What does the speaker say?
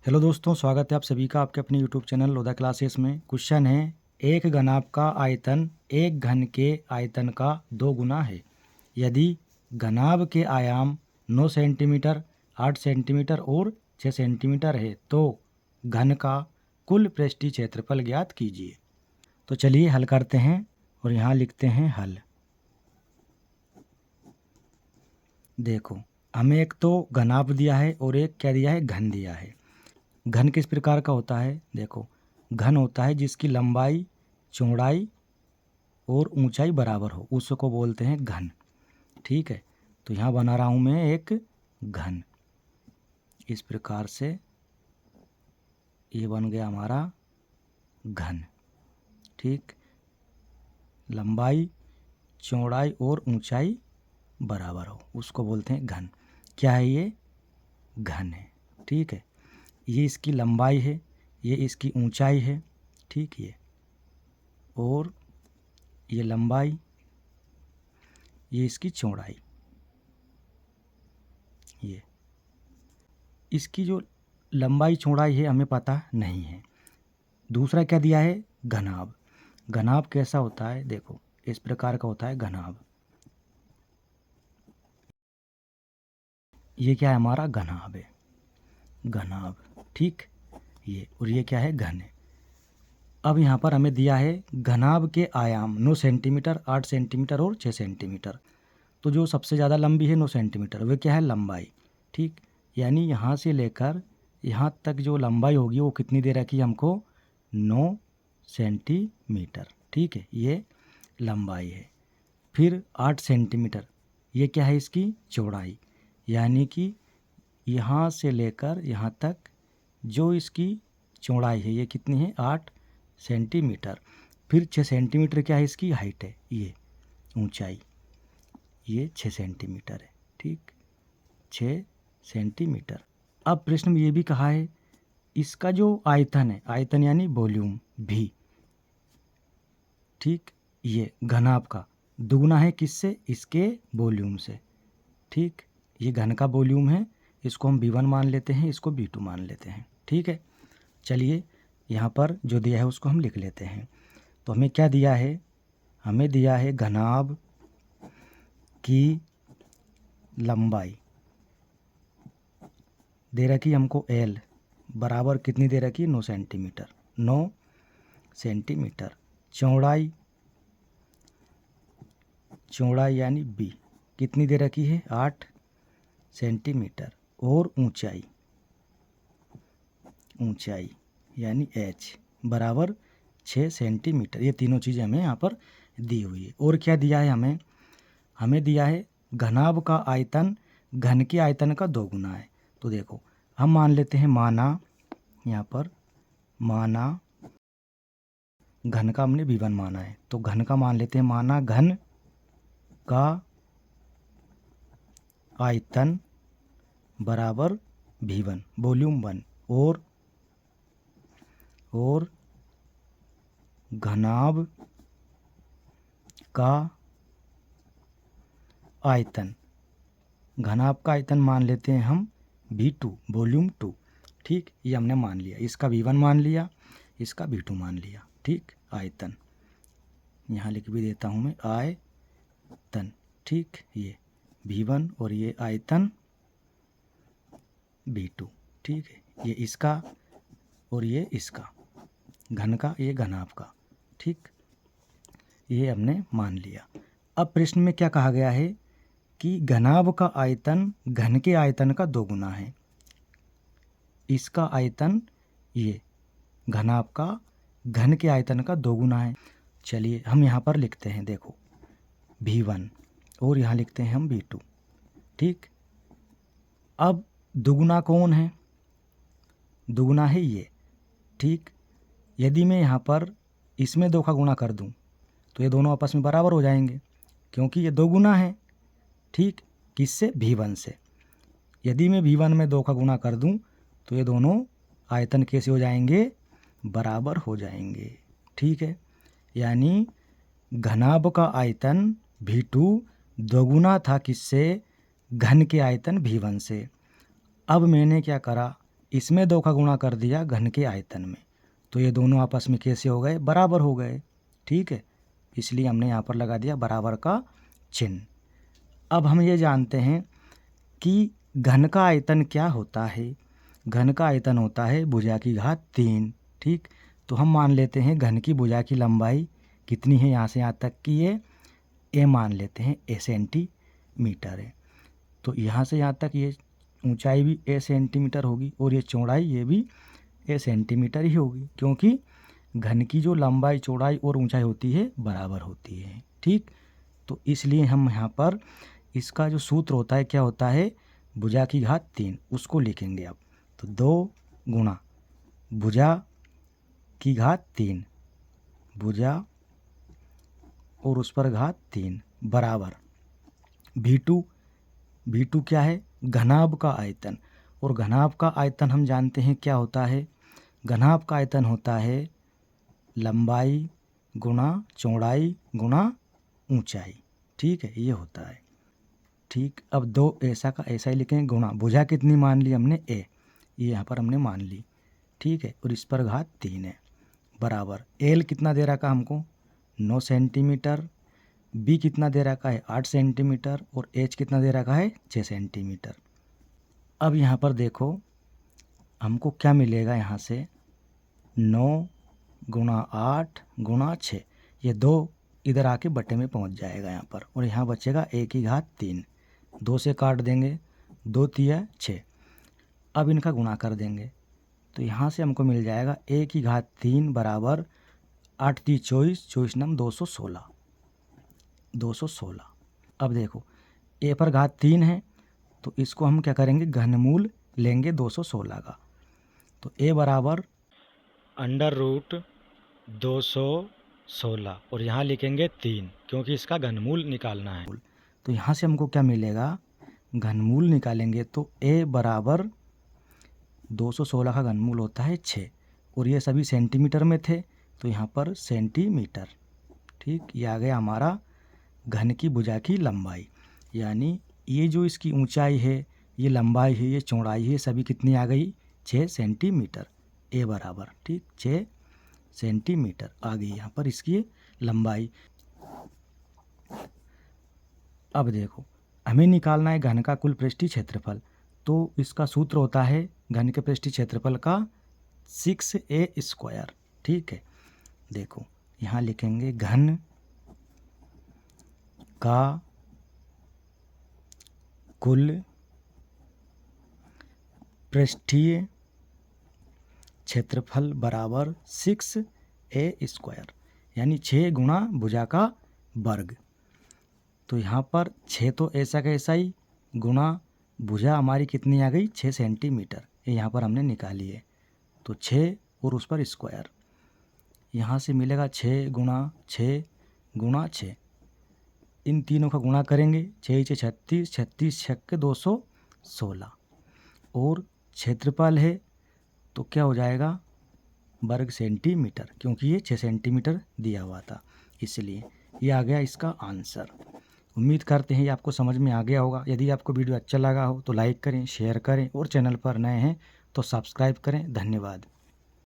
Hello दोस्तों, स्वागत है आप सभी का आपके अपने यूट्यूब चैनल लोधा क्लासेस में। क्वेश्चन है, एक घनाभ का आयतन एक घन के आयतन का 2 गुना है। यदि घनाभ के आयाम 9 सेंटीमीटर, 8 सेंटीमीटर और 6 सेंटीमीटर है तो घन का कुल पृष्ठीय क्षेत्रफल ज्ञात कीजिए। तो चलिए हल करते हैं और यहाँ लिखते हैं हल। देखो, हमें एक तो घनाभ दिया है और एक क्या दिया है, घन दिया है। घन किस प्रकार का होता है? देखो, घन होता है जिसकी लंबाई, चौड़ाई और ऊंचाई बराबर हो, उसको बोलते हैं घन। ठीक है, तो यहाँ बना रहा हूँ मैं एक घन। इस प्रकार से ये बन गया हमारा घन। ठीक, लंबाई, चौड़ाई और ऊंचाई बराबर हो, उसको बोलते हैं घन। क्या है ये? घन है। ठीक है, ये इसकी लंबाई है, ये इसकी ऊंचाई है। ठीक, ये और ये लंबाई, ये इसकी चौड़ाई, ये इसकी जो लंबाई चौड़ाई है हमें पता नहीं है। दूसरा क्या दिया है? घनाभ। घनाभ कैसा होता है? देखो, इस प्रकार का होता है घनाभ। ये क्या है? हमारा घनाभ है, घनाभ। ठीक, ये और ये क्या है? घन है। अब यहाँ पर हमें दिया है घनाभ के आयाम 9 सेंटीमीटर, 8 सेंटीमीटर और 6 सेंटीमीटर। तो जो सबसे ज़्यादा लंबी है 9 सेंटीमीटर, वे क्या है? लंबाई। ठीक, यानी यहाँ से लेकर यहाँ तक जो लंबाई होगी वो कितनी दे रखी है हमको? 9 सेंटीमीटर। ठीक है, ये लंबाई है। फिर 8 सेंटीमीटर, ये क्या है? इसकी चौड़ाई। यानी कि यहाँ से लेकर यहाँ तक जो इसकी चौड़ाई है ये कितनी है? 8 सेंटीमीटर। फिर 6 सेंटीमीटर क्या है? इसकी हाइट है, ये ऊंचाई, ये 6 सेंटीमीटर है। ठीक, 6 सेंटीमीटर। अब प्रश्न में ये भी कहा है इसका जो आयतन है, आयतन यानी वॉल्यूम भी, ठीक, ये घनाभ का दुगुना है किससे? इसके वॉल्यूम से। ठीक, ये घन का वॉल्यूम है, इसको हम V1 मान लेते हैं, इसको V2 मान लेते हैं। ठीक है, चलिए यहाँ पर जो दिया है उसको हम लिख लेते हैं। तो हमें क्या दिया है? हमें दिया है घनाभ की लंबाई दे रखी हमको L बराबर कितनी दे रखी? 9 सेंटीमीटर, 9 सेंटीमीटर। चौड़ाई, चौड़ाई यानी B कितनी दे रखी है? 8 सेंटीमीटर। और ऊंचाई, ऊंचाई यानी H बराबर 6 सेंटीमीटर। ये तीनों चीज़ें हमें यहाँ पर दी हुई है। और क्या दिया है हमें? हमें दिया है घनाभ का आयतन घन के आयतन का 2 गुना है। तो देखो, हम मान लेते हैं, माना यहाँ पर, माना घन का हमने V1 माना है, तो घन का मान लेते हैं, माना घन का आयतन बराबर V1 वॉल्यूम 1 और घनाभ का आयतन, घनाभ का आयतन मान लेते हैं हम V2 वॉल्यूम 2। ठीक, ये हमने मान लिया, इसका V1 मान लिया, इसका V2 मान लिया। ठीक, आयतन यहाँ लिख भी देता हूँ मैं, आयतन। ठीक, ये V1 और ये आयतन V2। ठीक है, ये इसका और ये इसका, घन का, ये घनाभ का। ठीक, ये हमने मान लिया। अब प्रश्न में क्या कहा गया है कि घनाभ का आयतन घन के आयतन का 2 गुना है। इसका आयतन, ये घनाभ का घन के आयतन का 2 गुना है। चलिए हम यहाँ पर लिखते हैं, देखो V1 और यहाँ लिखते हैं हम V2। ठीक, अब दुगुना कौन है? दुगुना है ये। ठीक, यदि मैं यहाँ पर इसमें 2 का गुणा कर दूँ तो ये दोनों आपस में बराबर हो जाएंगे, क्योंकि ये 2 गुना है। ठीक, किससे? V1 से। यदि मैं V1 में 2 का गुणा कर दूं तो ये दोनों आयतन कैसे हो जाएंगे? बराबर हो जाएंगे। ठीक है, यानी घनाभ का आयतन V2 दोगुना था किससे? घन के आयतन V1 से। अब मैंने क्या करा, इसमें 2 का गुणा कर दिया घन के आयतन में, तो ये दोनों आपस में कैसे हो गए, बराबर हो गए। ठीक है, इसलिए हमने यहाँ पर लगा दिया बराबर का चिन्ह। अब हम ये जानते हैं कि घन का आयतन क्या होता है। घन का आयतन होता है भुजा की घात 3। ठीक, तो हम मान लेते हैं घन की भुजा की लंबाई कितनी है, यहाँ से यहाँ तक की ये ए मान लेते हैं, ए सेंटीमीटर है। तो यहाँ से यहाँ तक ये ऊंचाई भी ए सेंटीमीटर होगी और ये चौड़ाई ये भी ए सेंटीमीटर ही होगी, क्योंकि घन की जो लंबाई चौड़ाई और ऊंचाई होती है बराबर होती है। ठीक, तो इसलिए हम यहाँ पर इसका जो सूत्र होता है क्या होता है, भुजा की घात 3, उसको लिखेंगे अब। तो 2 गुणा भुजा की घात 3, भुजा और उस पर घात 3 बराबर V2 क्या है, घनाभ का आयतन। और घनाभ का आयतन हम जानते हैं क्या होता है, घनाभ का आयतन होता है लंबाई गुणा चौड़ाई गुणा ऊंचाई। ठीक है, ये होता है। ठीक, अब 2 ऐसा का ऐसा ही लिखेंगे, गुणा भुजा कितनी मान ली हमने, ए, ये यहाँ पर हमने मान ली। ठीक है, और इस पर घात 3 है बराबर एल कितना दे रखा हमको, 9 सेंटीमीटर, बी कितना दे रखा है, 8 सेंटीमीटर, और एच कितना दे रखा है, 6 सेंटीमीटर। अब यहाँ पर देखो हमको क्या मिलेगा, यहाँ से 9 गुणा 8 गुणा 6, ये 2 इधर आके बटे में पहुँच जाएगा यहाँ पर, और यहाँ बचेगा ए की घात 3, 2 से काट देंगे, 2 तिया 6। अब इनका गुणा कर देंगे, तो यहाँ से हमको मिल जाएगा ए की घात 3 बराबर 8 × 24, 24 × 216, 216। अब देखो ए पर घात 3 है, तो इसको हम क्या करेंगे, घनमूल लेंगे 216 का। तो ए बराबर √216, और यहाँ लिखेंगे 3, क्योंकि इसका घनमूल निकालना है। तो यहाँ से हमको क्या मिलेगा, घनमूल निकालेंगे तो ए बराबर 216 का घनमूल होता है 6, और ये सभी सेंटीमीटर में थे, तो यहाँ पर सेंटीमीटर। ठीक, ये आ गया हमारा घन की भुजा की लंबाई, यानी ये जो इसकी ऊंचाई है, ये लंबाई है, ये चौड़ाई है, सभी कितनी आ गई, 6 सेंटीमीटर। ए बराबर, ठीक, 6 सेंटीमीटर आ गई यहाँ पर इसकी लंबाई। अब देखो हमें निकालना है घन का कुल पृष्ठीय क्षेत्रफल, तो इसका सूत्र होता है घन के पृष्ठीय क्षेत्रफल का 6a²। ठीक है, देखो यहाँ लिखेंगे घन का कुल पृष्ठीय क्षेत्रफल बराबर 6a², यानी 6 गुणा भुजा का वर्ग। तो यहाँ पर 6 तो ऐसा का ऐसा ही, गुणा भुजा हमारी कितनी आ गई, 6 सेंटीमीटर, ये यहाँ पर हमने निकाली है। तो 6 और उस पर स्क्वायर, यहाँ से मिलेगा 6 गुणा 6 गुणा 6, इन तीनों का गुणा करेंगे, 6 × 36, 36 × 216, और क्षेत्रफल है तो क्या हो जाएगा, वर्ग सेंटीमीटर, क्योंकि ये 6 सेंटीमीटर दिया हुआ था, इसलिए ये आ गया इसका आंसर। उम्मीद करते हैं ये आपको समझ में आ गया होगा। यदि आपको वीडियो अच्छा लगा हो तो लाइक करें, शेयर करें, और चैनल पर नए हैं तो सब्सक्राइब करें। धन्यवाद।